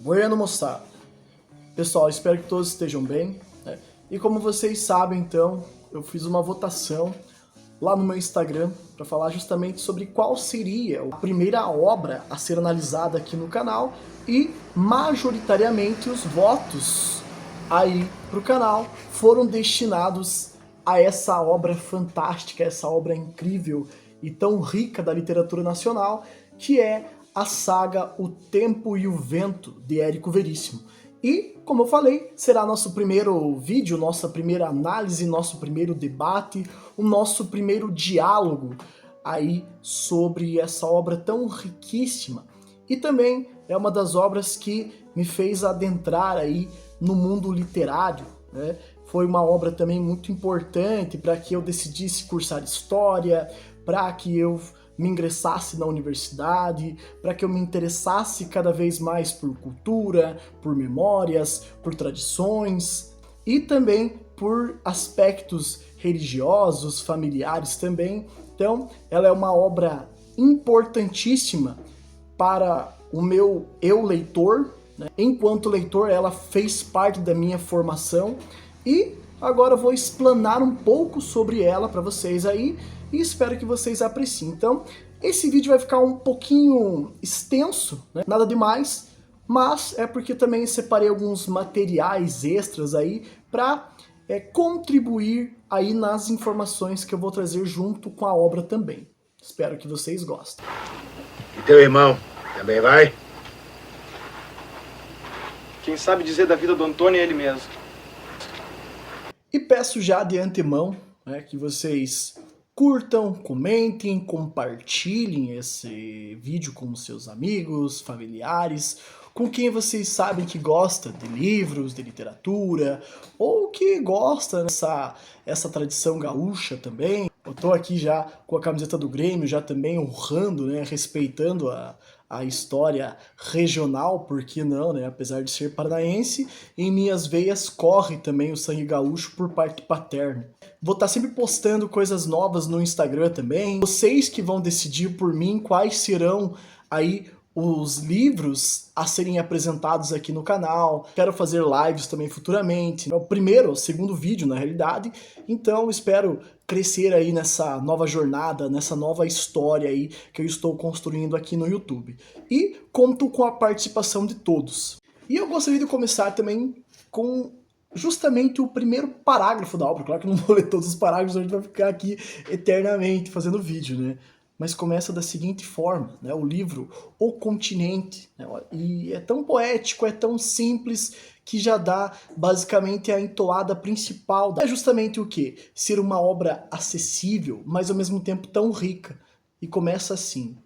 Bueno, moçada. Pessoal, espero que todos estejam bem, né? E como vocês sabem, então, eu fiz uma votação lá no meu Instagram para falar justamente sobre qual seria a primeira obra a ser analisada aqui no canal e, majoritariamente, os votos aí pro canal foram destinados a essa obra fantástica, essa obra incrível e tão rica da literatura nacional, que é a saga O Tempo e o Vento, de Érico Veríssimo. E, como eu falei, será nosso primeiro vídeo, nossa primeira análise, nosso primeiro debate, o nosso primeiro diálogo aí sobre essa obra tão riquíssima. E também é uma das obras que me fez adentrar aí no mundo literário, né? Foi uma obra também muito importante para que eu decidisse cursar História, para que eu me ingressasse na universidade, para que eu me interessasse cada vez mais por cultura, por memórias, por tradições e também por aspectos religiosos, familiares também. Então, ela é uma obra importantíssima para o meu eu leitor, né? Enquanto leitor, ela fez parte da minha formação e agora eu vou explanar um pouco sobre ela para vocês aí e espero que vocês apreciem. Então, esse vídeo vai ficar um pouquinho extenso, né? Nada demais, mas é porque também separei alguns materiais extras aí para contribuir aí nas informações que eu vou trazer junto com a obra também. Espero que vocês gostem. E teu irmão, também vai? Quem sabe dizer da vida do Antônio é ele mesmo. E peço já de antemão, né, que vocês curtam, comentem, compartilhem esse vídeo com seus amigos, familiares, com quem vocês sabem que gosta de livros, de literatura, ou que gosta dessa tradição gaúcha também. Eu tô aqui já com a camiseta do Grêmio, já também honrando, né, respeitando a história regional, por que não, né? Apesar de ser paranaense, em minhas veias corre também o sangue gaúcho por parte paterna. Vou estar sempre postando coisas novas no Instagram também. Vocês que vão decidir por mim quais serão aí os livros a serem apresentados aqui no canal. Quero fazer lives também futuramente. É o primeiro, o segundo vídeo na realidade. Então espero crescer aí nessa nova jornada, nessa nova história aí que eu estou construindo aqui no YouTube. E conto com a participação de todos. E eu gostaria de começar também com justamente o primeiro parágrafo da obra. Claro que eu não vou ler todos os parágrafos, a gente vai ficar aqui eternamente fazendo vídeo, né? Mas começa da seguinte forma, né? O livro O Continente, né? E é tão poético, é tão simples, que já dá basicamente a entoada principal. É justamente o quê? Ser uma obra acessível, mas ao mesmo tempo tão rica. E começa assim: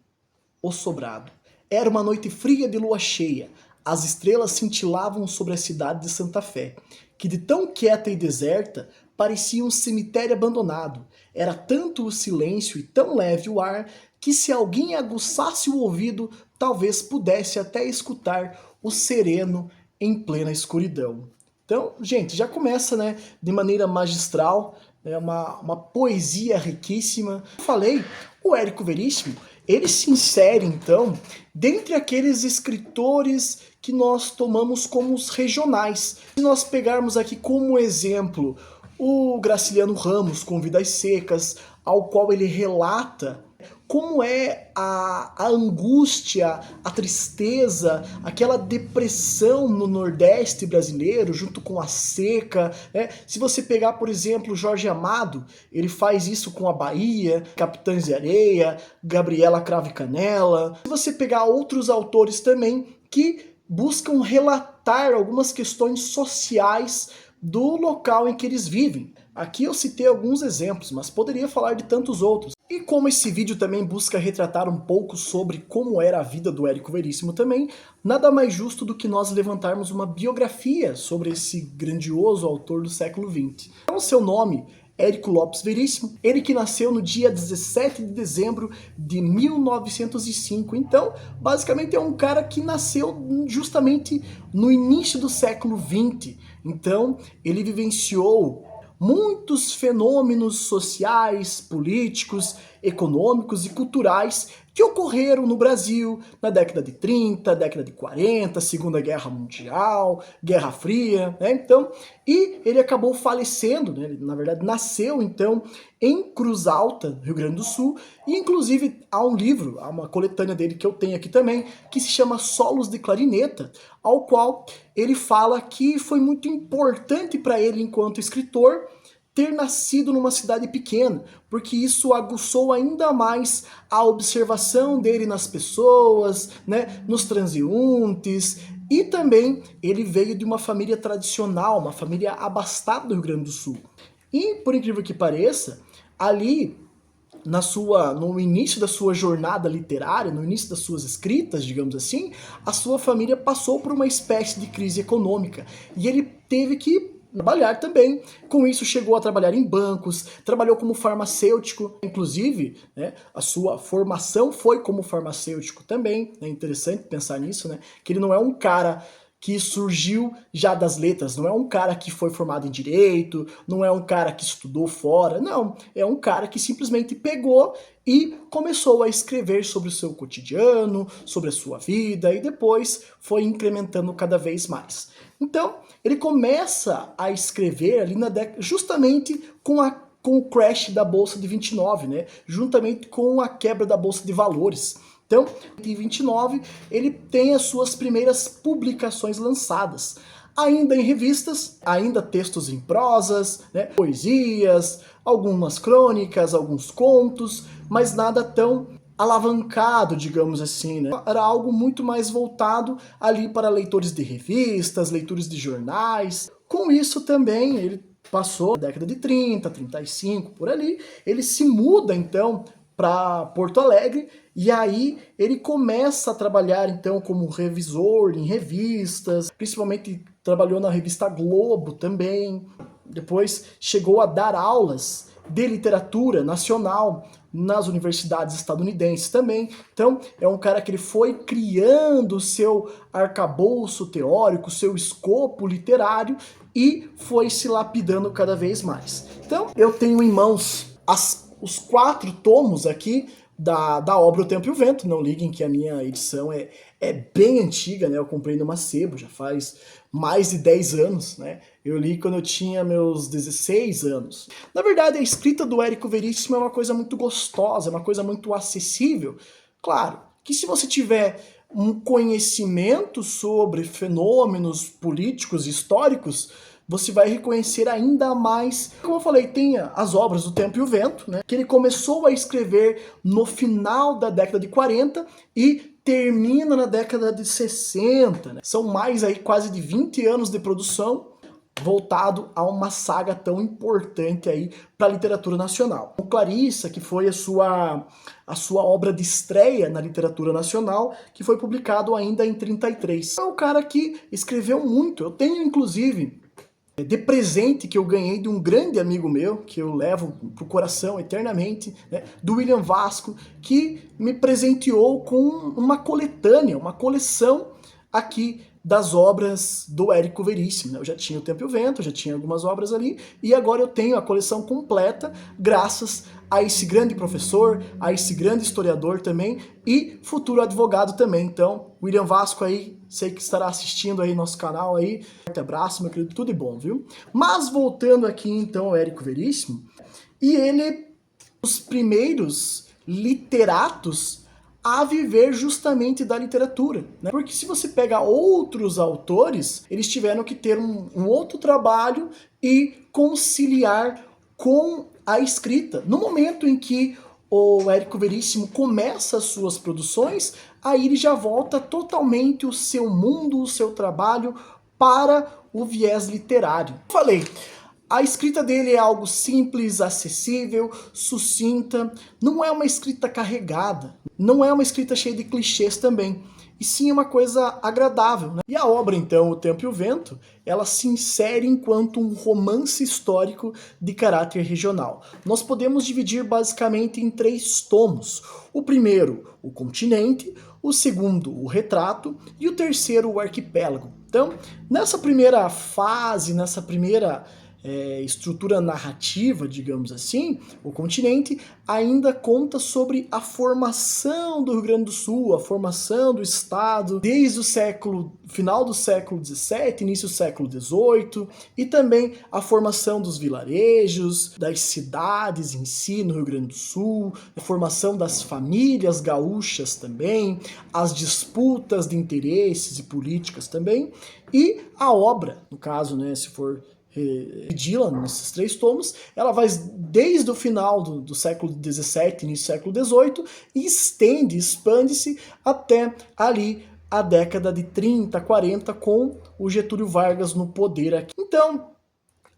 O Sobrado. Era uma noite fria de lua cheia. As estrelas cintilavam sobre a cidade de Santa Fé, que de tão quieta e deserta parecia um cemitério abandonado. Era tanto o silêncio e tão leve o ar que se alguém aguçasse o ouvido, talvez pudesse até escutar o sereno em plena escuridão. Então, gente, já começa, né, de maneira magistral, é uma poesia riquíssima. Falei, o Érico Veríssimo, ele se insere, então, dentre aqueles escritores que nós tomamos como os regionais. Se nós pegarmos aqui como exemplo o Graciliano Ramos, com Vidas Secas, ao qual ele relata como é a angústia, a tristeza, aquela depressão no Nordeste brasileiro, junto com a seca, né? Se você pegar, por exemplo, Jorge Amado, ele faz isso com a Bahia, Capitães de Areia, Gabriela Cravo e Canela. Se você pegar outros autores também que buscam relatar algumas questões sociais do local em que eles vivem. Aqui eu citei alguns exemplos, mas poderia falar de tantos outros. E como esse vídeo também busca retratar um pouco sobre como era a vida do Érico Veríssimo também, nada mais justo do que nós levantarmos uma biografia sobre esse grandioso autor do século XX. Então, seu nome, Érico Lopes Veríssimo, ele que nasceu no dia 17 de dezembro de 1905. Então, basicamente é um cara que nasceu justamente no início do século XX. Então, ele vivenciou muitos fenômenos sociais, políticos econômicos e culturais que ocorreram no Brasil na década de 30, década de 40, Segunda Guerra Mundial, Guerra Fria, né? Então, e ele acabou falecendo, né? Ele, na verdade, nasceu então em Cruz Alta, Rio Grande do Sul, e inclusive há um livro, há uma coletânea dele que eu tenho aqui também, que se chama Solos de Clarineta, ao qual ele fala que foi muito importante para ele enquanto escritor ter nascido numa cidade pequena, porque isso aguçou ainda mais a observação dele nas pessoas, né, nos transeuntes, e também ele veio de uma família tradicional, uma família abastada do Rio Grande do Sul. E, por incrível que pareça, ali no início da sua jornada literária, no início das suas escritas, digamos assim, a sua família passou por uma espécie de crise econômica, e ele teve que trabalhar também. Com isso chegou a trabalhar em bancos, trabalhou como farmacêutico, inclusive, né, a sua formação foi como farmacêutico também. É interessante pensar nisso, né, que ele não é um cara que surgiu já das letras, não é um cara que foi formado em direito, não é um cara que estudou fora, não, é um cara que simplesmente pegou e começou a escrever sobre o seu cotidiano, sobre a sua vida, e depois foi incrementando cada vez mais. Então, ele começa a escrever ali na década, justamente com o crash da Bolsa de 29, né? Juntamente com a quebra da Bolsa de Valores. Então, em 29, ele tem as suas primeiras publicações lançadas. Ainda em revistas, ainda textos em prosas, né? Poesias, algumas crônicas, alguns contos, mas nada tão alavancado, digamos assim, né? Era algo muito mais voltado ali para leitores de revistas, leitores de jornais. Com isso também, ele passou a década de 30, 35, por ali, ele se muda então para Porto Alegre, e aí ele começa a trabalhar então como revisor em revistas, principalmente trabalhou na revista Globo também. Depois chegou a dar aulas de literatura nacional nas universidades estadunidenses também. Então, é um cara que ele foi criando o seu arcabouço teórico, o seu escopo literário, e foi se lapidando cada vez mais. Então, eu tenho em mãos os 4 tomos aqui da obra O Tempo e o Vento. Não liguem que a minha edição é bem antiga, né? Eu comprei numa sebo, já faz mais de 10 anos, né? Eu li quando eu tinha meus 16 anos. Na verdade, a escrita do Érico Veríssimo é uma coisa muito gostosa, é uma coisa muito acessível. Claro, que se você tiver um conhecimento sobre fenômenos políticos e históricos, você vai reconhecer ainda mais. Como eu falei, tem as obras do Tempo e o Vento, né, que ele começou a escrever no final da década de 40 e termina na década de 60. Né? São mais aí quase de 20 anos de produção voltado a uma saga tão importante aí para a literatura nacional. O Clarissa, que foi a sua obra de estreia na literatura nacional, que foi publicado ainda em 33. É um cara que escreveu muito. Eu tenho, inclusive, de presente que eu ganhei de um grande amigo meu, que eu levo pro coração eternamente, né, do William Vasco, que me presenteou com uma coletânea, uma coleção aqui das obras do Érico Veríssimo. Eu já tinha O Tempo e o Vento, já tinha algumas obras ali, e agora eu tenho a coleção completa, graças a esse grande professor, a esse grande historiador também, e futuro advogado também. Então, William Vasco aí, sei que estará assistindo aí nosso canal aí. Um forte abraço, meu querido, tudo de bom, viu? Mas voltando aqui então ao Érico Veríssimo, e ele, os primeiros literatos a viver justamente da literatura, né? Porque se você pega outros autores, eles tiveram que ter um outro trabalho e conciliar com a escrita. No momento em que o Érico Veríssimo começa as suas produções, aí ele já volta totalmente o seu mundo, o seu trabalho para o viés literário. Falei, a escrita dele é algo simples, acessível, sucinta, não é uma escrita carregada, não é uma escrita cheia de clichês também, e sim uma coisa agradável, né? E a obra, então, O Tempo e o Vento, ela se insere enquanto um romance histórico de caráter regional. Nós podemos dividir basicamente em 3 tomos. O primeiro, O Continente, o segundo, O Retrato, e o terceiro, O Arquipélago. Então, nessa primeira fase, nessa primeira estrutura narrativa, digamos assim, o continente ainda conta sobre a formação do Rio Grande do Sul, a formação do estado, desde o final do século XVII, início do século XVIII, e também a formação dos vilarejos, das cidades em si no Rio Grande do Sul, a formação das famílias gaúchas também, as disputas de interesses e políticas também, e a obra, no caso, né, se for dividi-la nesses 3 tomos, ela vai desde o final do século XVII, início do século XVIII, e expande-se até ali a década de 30, 40, com o Getúlio Vargas no poder aqui. Então,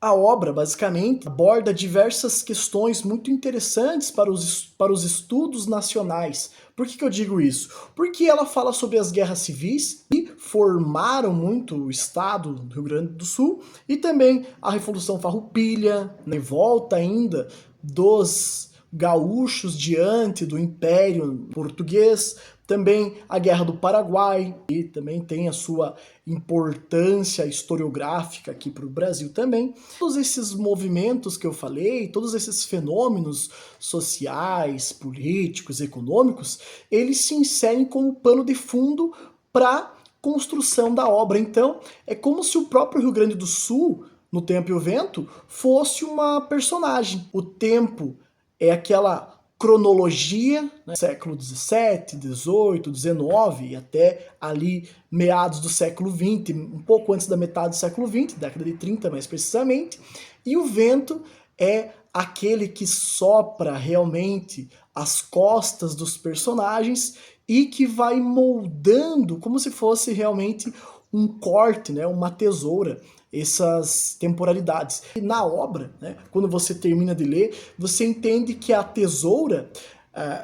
a obra, basicamente, aborda diversas questões muito interessantes para os estudos nacionais. Por que eu digo isso? Porque ela fala sobre as guerras civis, que formaram muito o estado do Rio Grande do Sul, e também a Revolução Farroupilha, revolta ainda dos gaúchos diante do Império Português, também a Guerra do Paraguai, e também tem a sua importância historiográfica aqui para o Brasil também. Todos esses movimentos que eu falei, todos esses fenômenos sociais, políticos, econômicos, eles se inserem como pano de fundo para a construção da obra. Então, é como se o próprio Rio Grande do Sul, no Tempo e o Vento, fosse uma personagem. O tempo é aquela cronologia, né, século XVII, XVIII, XIX e até ali meados do século XX, um pouco antes da metade do século XX, década de 30 mais precisamente, e o vento é aquele que sopra realmente as costas dos personagens e que vai moldando como se fosse realmente um corte, né, uma tesoura, essas temporalidades. E na obra, né, quando você termina de ler, você entende que a tesoura,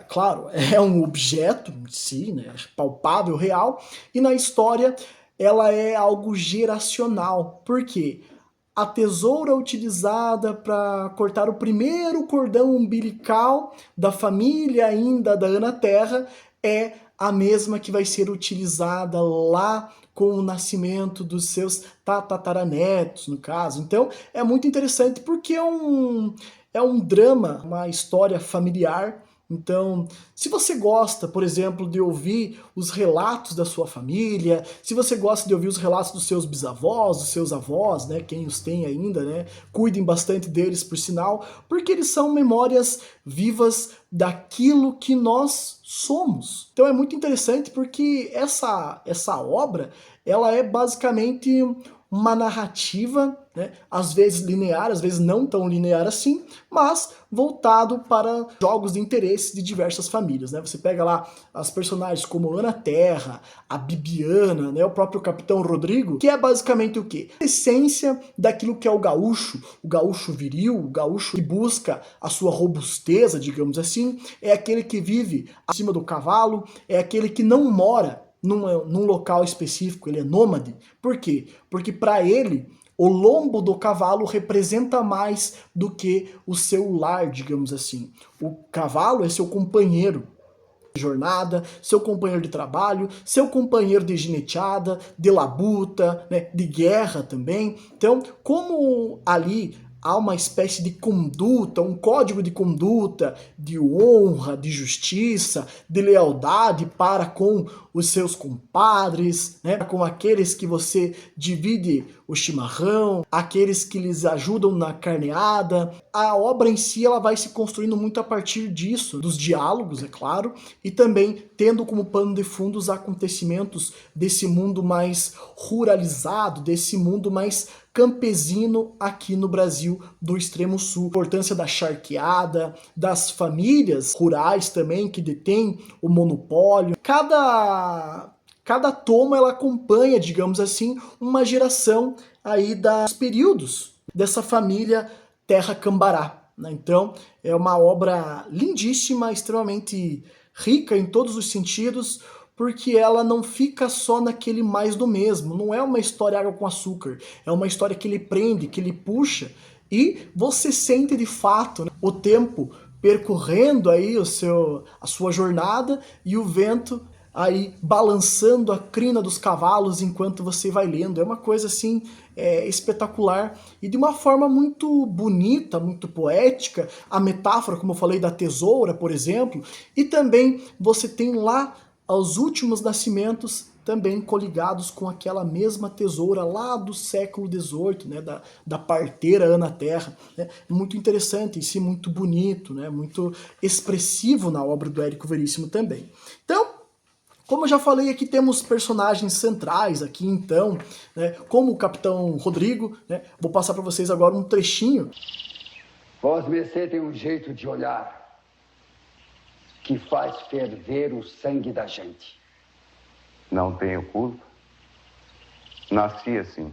claro, é um objeto em si, né, palpável, real, e na história ela é algo geracional. Por quê? A tesoura utilizada para cortar o primeiro cordão umbilical da família ainda da Ana Terra é a mesma que vai ser utilizada lá com o nascimento dos seus tataranetos, no caso. Então, é muito interessante porque é um drama, uma história familiar. Então, se você gosta, por exemplo, de ouvir os relatos da sua família, se você gosta de ouvir os relatos dos seus bisavós, dos seus avós, né, quem os tem ainda, né, cuidem bastante deles, por sinal, porque eles são memórias vivas daquilo que nós somos. Então é muito interessante porque essa obra, ela é basicamente uma narrativa, né, às vezes linear, às vezes não tão linear assim, mas voltado para jogos de interesse de diversas famílias, né? Você pega lá as personagens como Ana Terra, a Bibiana, né, o próprio Capitão Rodrigo, que é basicamente o quê? A essência daquilo que é o gaúcho viril, o gaúcho que busca a sua robusteza, digamos assim, é aquele que vive acima do cavalo, é aquele que não mora num local específico, ele é nômade. Por quê? Porque para ele, o lombo do cavalo representa mais do que o seu lar, digamos assim. O cavalo é seu companheiro de jornada, seu companheiro de trabalho, seu companheiro de gineteada, de labuta, né, de guerra também. Então, como ali há uma espécie de conduta, um código de conduta, de honra, de justiça, de lealdade para com os seus compadres, né, com aqueles que você divide o chimarrão, aqueles que lhes ajudam na carneada. A obra em si ela vai se construindo muito a partir disso, dos diálogos, é claro, e também tendo como pano de fundo os acontecimentos desse mundo mais ruralizado, desse mundo mais campesino aqui no Brasil do extremo sul. A importância da charqueada, das famílias rurais também que detêm o monopólio. Cada tomo ela acompanha, digamos assim, uma geração aí dos períodos dessa família Terra Cambará, né? Então é uma obra lindíssima, extremamente rica em todos os sentidos, porque ela não fica só naquele mais do mesmo. Não é uma história água com açúcar, é uma história que ele prende, que ele puxa, e você sente de fato, né, o tempo percorrendo aí a sua jornada e o vento aí balançando a crina dos cavalos enquanto você vai lendo. É uma coisa assim espetacular e de uma forma muito bonita, muito poética. A metáfora, como eu falei, da tesoura, por exemplo, e também você tem lá os últimos nascimentos também coligados com aquela mesma tesoura lá do século XVIII, né, da parteira Ana Terra. Né? Muito interessante, e sim muito bonito, né, muito expressivo na obra do Érico Veríssimo também. Então, como eu já falei, aqui temos personagens centrais aqui, então, né, como o Capitão Rodrigo, né, vou passar para vocês agora um trechinho. Vós mercê tem um jeito de olhar que faz ferver o sangue da gente. Não tenho culpa. Nasci assim.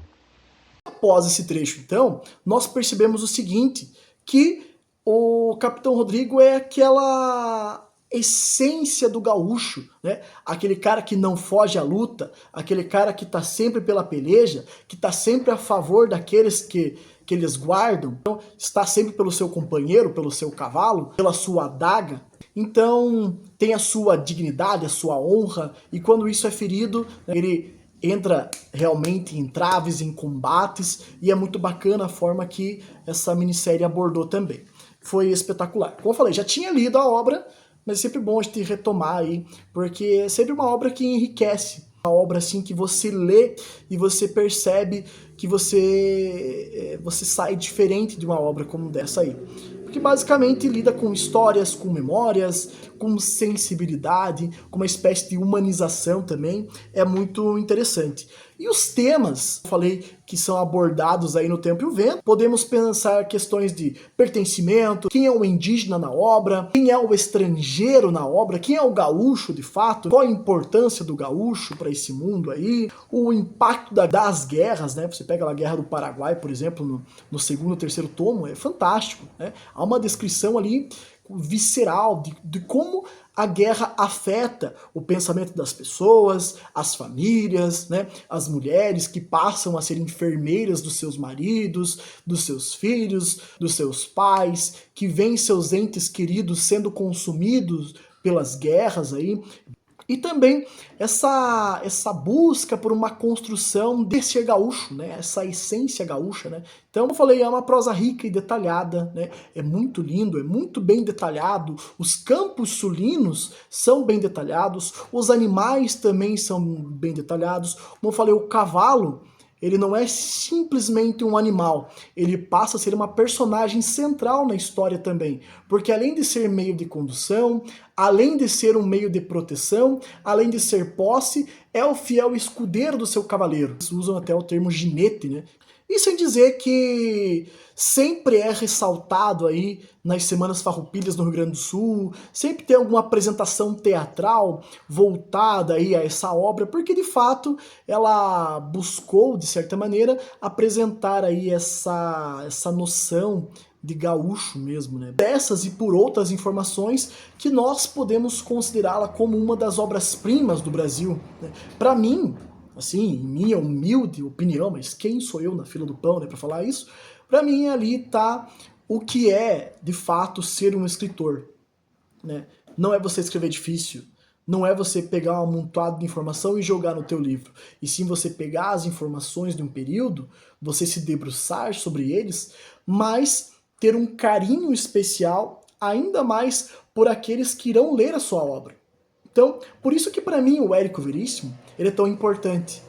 Após esse trecho, então, nós percebemos o seguinte, que o Capitão Rodrigo é aquela essência do gaúcho, né? Aquele cara que não foge à luta, aquele cara que tá sempre pela peleja, que tá sempre a favor daqueles que eles guardam, então, está sempre pelo seu companheiro, pelo seu cavalo, pela sua adaga. Então, tem a sua dignidade, a sua honra, e quando isso é ferido, ele entra realmente em traves, em combates, e é muito bacana a forma que essa minissérie abordou também. Foi espetacular. Como eu falei, já tinha lido a obra, mas é sempre bom a gente retomar aí, porque é sempre uma obra que enriquece. Uma obra assim que você lê e você percebe que você sai diferente de uma obra como dessa aí. Porque basicamente lida com histórias, com memórias, com sensibilidade, com uma espécie de humanização também, é muito interessante. E os temas, eu falei que são abordados aí no Tempo e o Vento, podemos pensar questões de pertencimento, quem é o indígena na obra, quem é o estrangeiro na obra, quem é o gaúcho de fato, qual a importância do gaúcho para esse mundo aí, o impacto das guerras, né? Você pega a Guerra do Paraguai, por exemplo, no segundo e terceiro tomo, é fantástico, né? Há uma descrição ali visceral de como a guerra afeta o pensamento das pessoas, as famílias, né, as mulheres que passam a ser enfermeiras dos seus maridos, dos seus filhos, dos seus pais, que veem seus entes queridos sendo consumidos pelas guerras aí. E também essa busca por uma construção de ser gaúcho, né? Essa essência gaúcha, né? Então, como eu falei, é uma prosa rica e detalhada, né? É muito lindo, é muito bem detalhado. Os campos sulinos são bem detalhados, os animais também são bem detalhados. Como eu falei, o cavalo, ele não é simplesmente um animal, ele passa a ser uma personagem central na história também, porque além de ser meio de condução, além de ser um meio de proteção, além de ser posse, é o fiel escudeiro do seu cavaleiro. Eles usam até o termo ginete, né? E sem dizer que sempre é ressaltado aí nas Semanas Farroupilhas no Rio Grande do Sul, sempre tem alguma apresentação teatral voltada aí a essa obra, porque de fato ela buscou, de certa maneira, apresentar aí essa noção de gaúcho mesmo, né? Dessas e por outras informações que nós podemos considerá-la como uma das obras-primas do Brasil, né? Para mim, assim, em minha humilde opinião, mas quem sou eu na fila do pão, né, para falar isso? Para mim ali tá o que é, de fato, ser um escritor, né? Não é você escrever difícil, não é você pegar um amontoado de informação e jogar no teu livro, e sim você pegar as informações de um período, você se debruçar sobre eles, mas ter um carinho especial, ainda mais por aqueles que irão ler a sua obra. Então, por isso que para mim o Érico Veríssimo, ele é tão importante.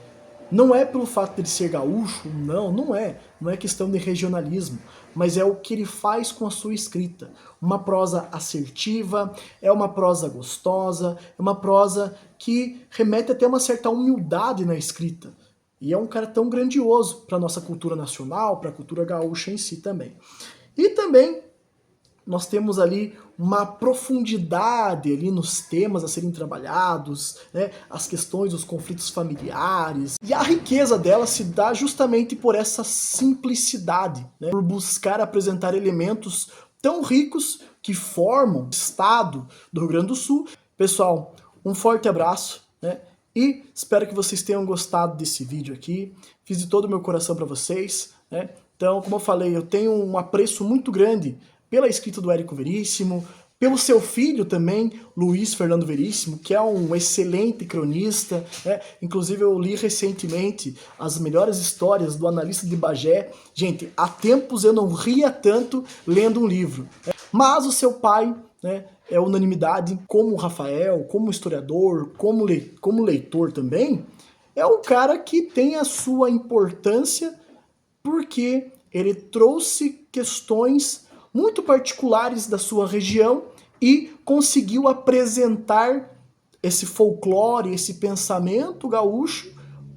Não é pelo fato de ele ser gaúcho, não é questão de regionalismo, mas é o que ele faz com a sua escrita. Uma prosa assertiva, é uma prosa gostosa, é uma prosa que remete até uma certa humildade na escrita. E é um cara tão grandioso para a nossa cultura nacional, para a cultura gaúcha em si também. E também nós temos ali uma profundidade ali nos temas a serem trabalhados, né? As questões dos conflitos familiares. E a riqueza dela se dá justamente por essa simplicidade, né? Por buscar apresentar elementos tão ricos que formam o estado do Rio Grande do Sul. Pessoal, um forte abraço, né? E espero que vocês tenham gostado desse vídeo aqui. Fiz de todo o meu coração para vocês, né? Então, como eu falei, eu tenho um apreço muito grande pela escrita do Érico Veríssimo, Pelo seu filho também, Luiz Fernando Veríssimo, que é um excelente cronista, né? Inclusive eu li recentemente as melhores histórias do analista de Bagé. Gente, há tempos eu não ria tanto lendo um livro. Né? Mas o seu pai, né, é unanimidade, como Rafael, como historiador, como leitor também, é um cara que tem a sua importância porque ele trouxe questões muito particulares da sua região e conseguiu apresentar esse folclore, esse pensamento gaúcho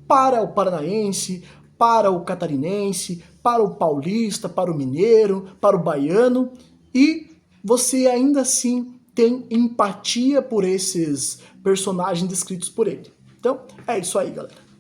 para o paranaense, para o catarinense, para o paulista, para o mineiro, para o baiano, e você ainda assim tem empatia por esses personagens descritos por ele. Então, é isso aí, galera.